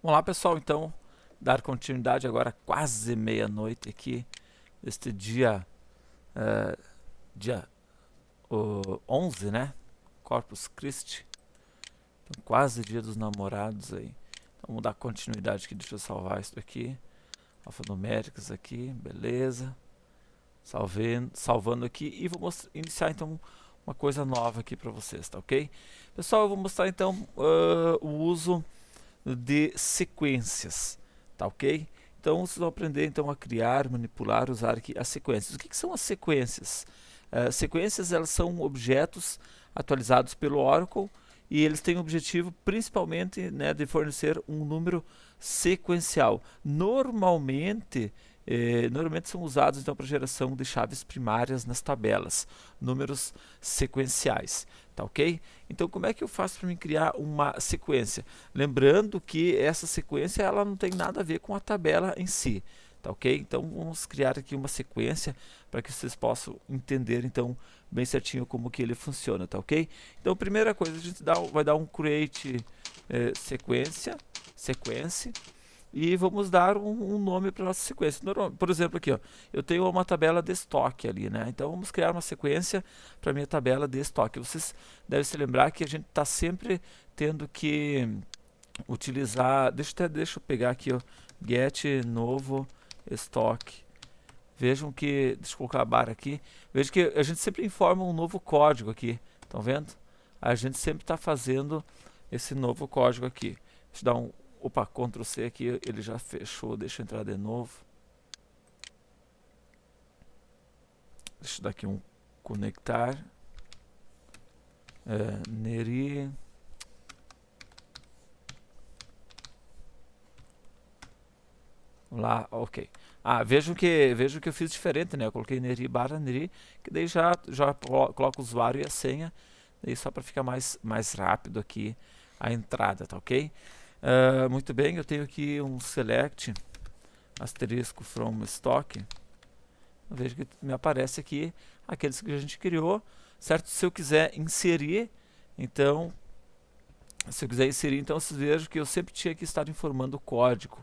Vamos lá, pessoal, então, dar continuidade agora, quase meia-noite aqui, este dia 11, né? Corpus Christi, então, quase dia dos namorados aí. Então, vamos dar continuidade aqui, deixa eu salvar isso aqui, alfanuméricas aqui, beleza. Salvando aqui e vou iniciar então uma coisa nova aqui para vocês, tá ok? Pessoal, eu vou mostrar então o uso de sequências, tá ok? Então vocês vão aprender então a criar, manipular, usar aqui as sequências. O que são as sequências? Sequências, elas são objetos atualizados pelo Oracle e eles têm o objetivo principalmente, né, de fornecer um número sequencial. Normalmente são usados então para geração de chaves primárias nas tabelas, números sequenciais, tá ok? Então como é que eu faço para me criar uma sequência? Lembrando que essa sequência ela não tem nada a ver com a tabela em si, tá ok? Então vamos criar aqui uma sequência para que vocês possam entender então bem certinho como que ele funciona, tá ok? Então a primeira coisa a gente vai dar um create sequence e vamos dar um nome para nossa sequência. Por exemplo, aqui, ó, eu tenho uma tabela de estoque ali, né? Então vamos criar uma sequência para minha tabela de estoque. Vocês devem se lembrar que a gente está sempre tendo que utilizar. Deixa eu pegar aqui, ó, get novo estoque. Vejam que, deixa eu colocar a barra aqui. Vejam que a gente sempre informa um novo código aqui. Estão vendo? A gente sempre está fazendo esse novo código aqui. Deixa eu dar um Opa, Ctrl C aqui, ele já fechou, deixa eu entrar de novo. Deixa eu dar aqui um conectar. Neri. Lá, ok. Vejam que eu fiz diferente, né? Eu coloquei Neri barra Neri, que daí já coloco o usuário e a senha, daí só para ficar mais rápido aqui a entrada, tá ok? Muito bem, eu tenho aqui um select asterisco from stock. Veja que me aparece aqui aqueles que a gente criou, certo? Se eu quiser inserir, então, vocês vejam que eu sempre tinha que estar informando o código,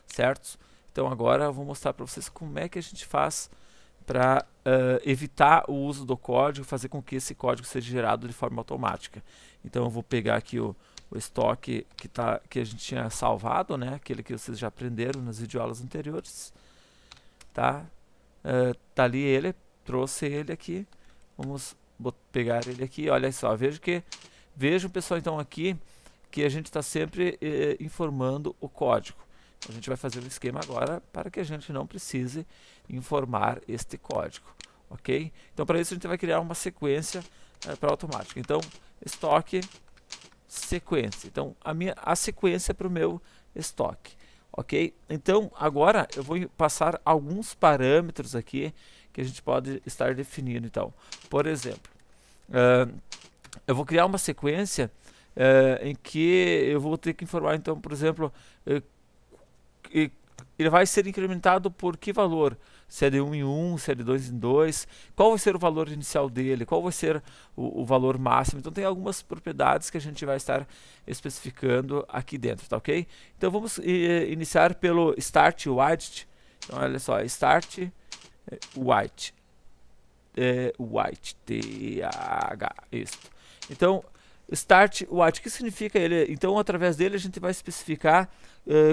certo? Então agora eu vou mostrar para vocês como é que a gente faz para evitar o uso do código, fazer com que esse código seja gerado de forma automática. Então eu vou pegar aqui o estoque que a gente tinha salvado, né? Aquele que vocês já aprenderam nas videoaulas anteriores, tá? Tá ali ele, trouxe ele aqui. Vamos pegar ele aqui. Olha só, vejam pessoal então aqui que a gente está sempre informando o código. Então, a gente vai fazer um esquema agora para que a gente não precise informar este código, ok? Então para isso a gente vai criar uma sequência para automática. Então estoque sequência. Então a sequência para o meu estoque, ok? Então agora eu vou passar alguns parâmetros aqui que a gente pode estar definindo. Então, por exemplo, eu vou criar uma sequência em que eu vou ter que informar, então, por exemplo, ele vai ser incrementado por que valor? Se é de 1 em 1, se é de 2 em 2, qual vai ser o valor inicial dele, qual vai ser o valor máximo. Então tem algumas propriedades que a gente vai estar especificando aqui dentro, tá ok? Então vamos iniciar pelo start widget. Então olha só, start widget, TH, isso. Então start widget, o que significa ele? Então através dele a gente vai especificar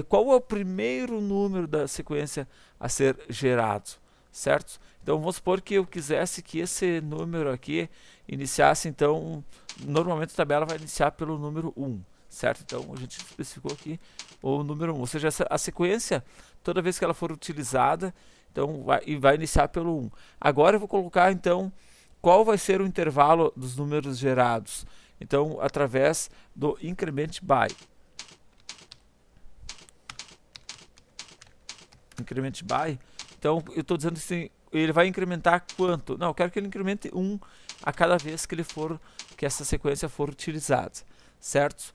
qual é o primeiro número da sequência a ser gerado, certo? Então vamos supor que eu quisesse que esse número aqui iniciasse, então normalmente a tabela vai iniciar pelo número 1, certo? Então a gente especificou aqui o número 1, ou seja, a sequência, toda vez que ela for utilizada, então vai iniciar pelo 1. Agora eu vou colocar então qual vai ser o intervalo dos números gerados. Então através do increment by. Increment by. Então eu estou dizendo assim, ele vai incrementar quanto? Não, eu quero que ele incremente 1 a cada vez que essa sequência for utilizada, certo?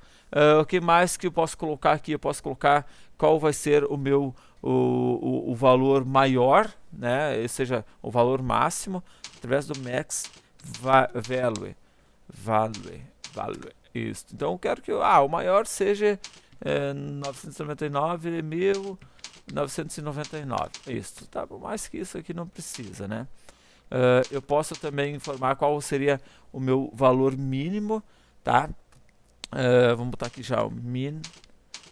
O que mais que eu posso colocar aqui? Eu posso colocar qual vai ser o valor maior, né? Ou seja, o valor máximo através do max value. Isso. Então eu quero que o maior seja 999, 1999. Isso, tá? Por mais que isso aqui não precisa, né? Eu posso também informar qual seria o meu valor mínimo, tá? Vamos botar aqui já o min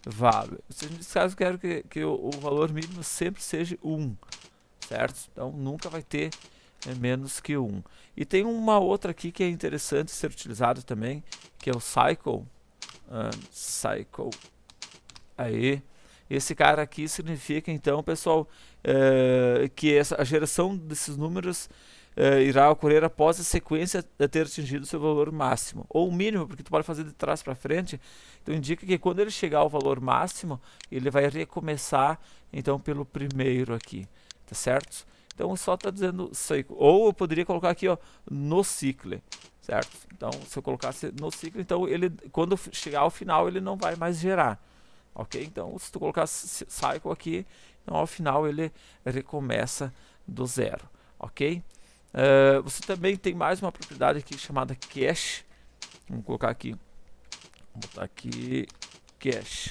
value. Nesse caso, eu quero que o valor mínimo sempre seja 1, certo? Então, nunca vai ter menos que 1. E tem uma outra aqui que é interessante ser utilizado também, que é o cycle. Cycle. Aí, esse cara aqui significa, então, pessoal, que a geração desses números irá ocorrer após a sequência ter atingido seu valor máximo, ou mínimo, porque tu pode fazer de trás para frente. Então indica que quando ele chegar ao valor máximo, ele vai recomeçar, então, pelo primeiro aqui, tá certo? Então só está dizendo cycle, ou eu poderia colocar aqui, ó, no cycle, certo? Então se eu colocasse no cycle, então ele, quando chegar ao final, ele não vai mais gerar. Ok? Então, se tu colocar cycle aqui, então ao final ele recomeça do zero. Ok? Você também tem mais uma propriedade aqui chamada cache. Vamos colocar aqui. Vou botar aqui cache.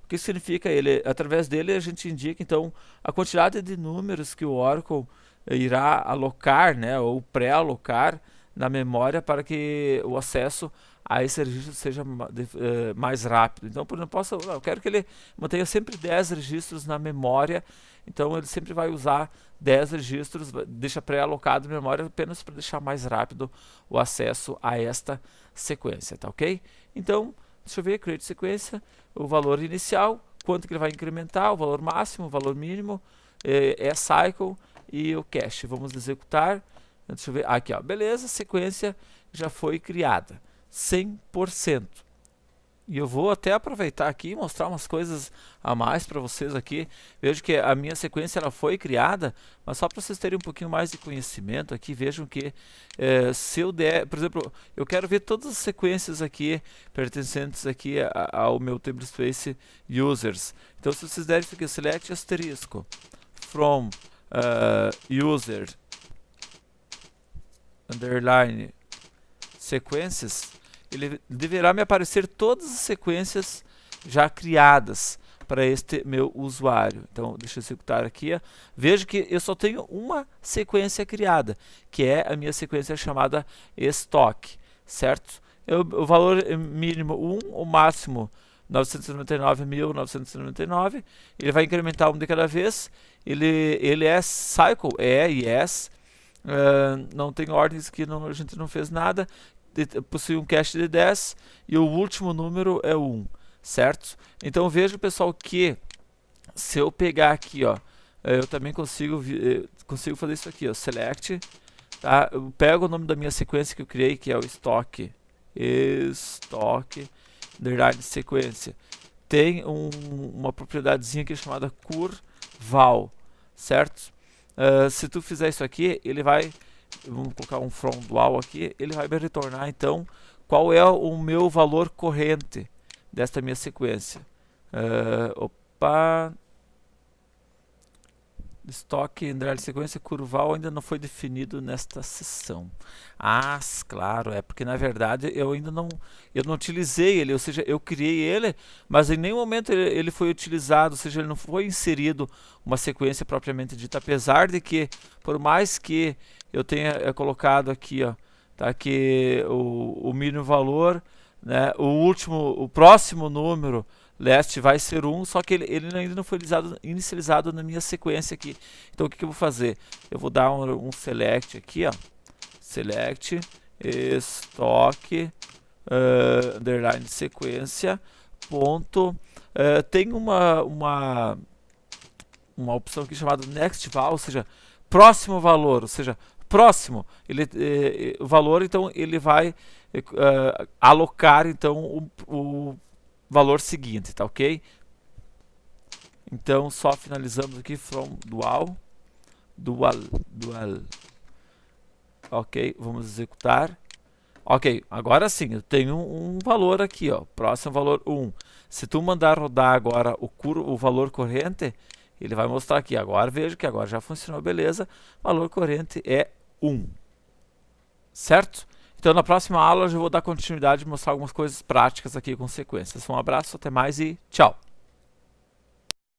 O que significa ele? Através dele a gente indica então a quantidade de números que o Oracle irá alocar, né, ou pré-alocar na memória para que o acesso a esse registro seja mais rápido. Então, por exemplo, eu quero que ele mantenha sempre 10 registros na memória, então ele sempre vai usar 10 registros, deixa pré-alocado em memória apenas para deixar mais rápido o acesso a esta sequência, tá ok? Então, deixa eu ver, create sequência, o valor inicial, quanto que ele vai incrementar, o valor máximo, o valor mínimo, cycle e o cache. Vamos executar, deixa eu ver, aqui ó, beleza, sequência já foi criada. 100%. E eu vou até aproveitar aqui e mostrar umas coisas a mais para vocês aqui. Vejo que a minha sequência ela foi criada, mas só para vocês terem um pouquinho mais de conhecimento aqui, vejam que se eu der, por exemplo, eu quero ver todas as sequências aqui pertencentes aqui ao meu tablespace users. Então se vocês derem isso aqui, select asterisco from user underline sequências, ele deverá me aparecer todas as sequências já criadas para este meu usuário. Então, deixa eu executar aqui. Ó. Vejo que eu só tenho uma sequência criada, que é a minha sequência chamada estoque, certo? O valor mínimo 1, o máximo 999.999. Ele vai incrementar um de cada vez. Ele é cycle, yes. Não tem ordens que a gente não fez nada. Possui um cache de 10 e o último número é 1, certo? Então veja, pessoal, que se eu pegar aqui, ó, eu também consigo fazer isso aqui, ó, select, tá? Eu pego o nome da minha sequência que eu criei, que é o estoque underline sequência. Tem uma propriedadezinha aqui chamada curval, certo? Se tu fizer isso aqui, ele vai, vamos colocar um from dual aqui, ele vai me retornar então qual é o meu valor corrente desta minha sequência. Estoque underline sequência curval ainda não foi definido nesta sessão. Claro, é porque na verdade eu ainda não utilizei ele, ou seja, eu criei ele, mas em nenhum momento ele foi utilizado, ou seja, ele não foi inserido uma sequência propriamente dita, apesar de que, por mais que eu tenha colocado aqui, ó, tá, que o mínimo valor, né, o próximo número last vai ser 1, só que ele ainda não foi inicializado na minha sequência aqui. Então o que eu vou fazer? Eu vou dar um select aqui, ó, select estoque underline sequência ponto, tem uma opção aqui chamada next val, ou seja, próximo valor, ou seja, próximo, o valor, então ele vai alocar então o valor seguinte, tá ok? Então só finalizamos aqui from dual. Ok, vamos executar. Ok, agora sim, eu tenho um valor aqui, ó, próximo valor 1. Se tu mandar rodar agora o valor corrente, ele vai mostrar aqui. Agora veja que agora já funcionou, beleza. Valor corrente é 1. Certo? Então na próxima aula eu já vou dar continuidade e mostrar algumas coisas práticas aqui com sequências. Um abraço, até mais e tchau!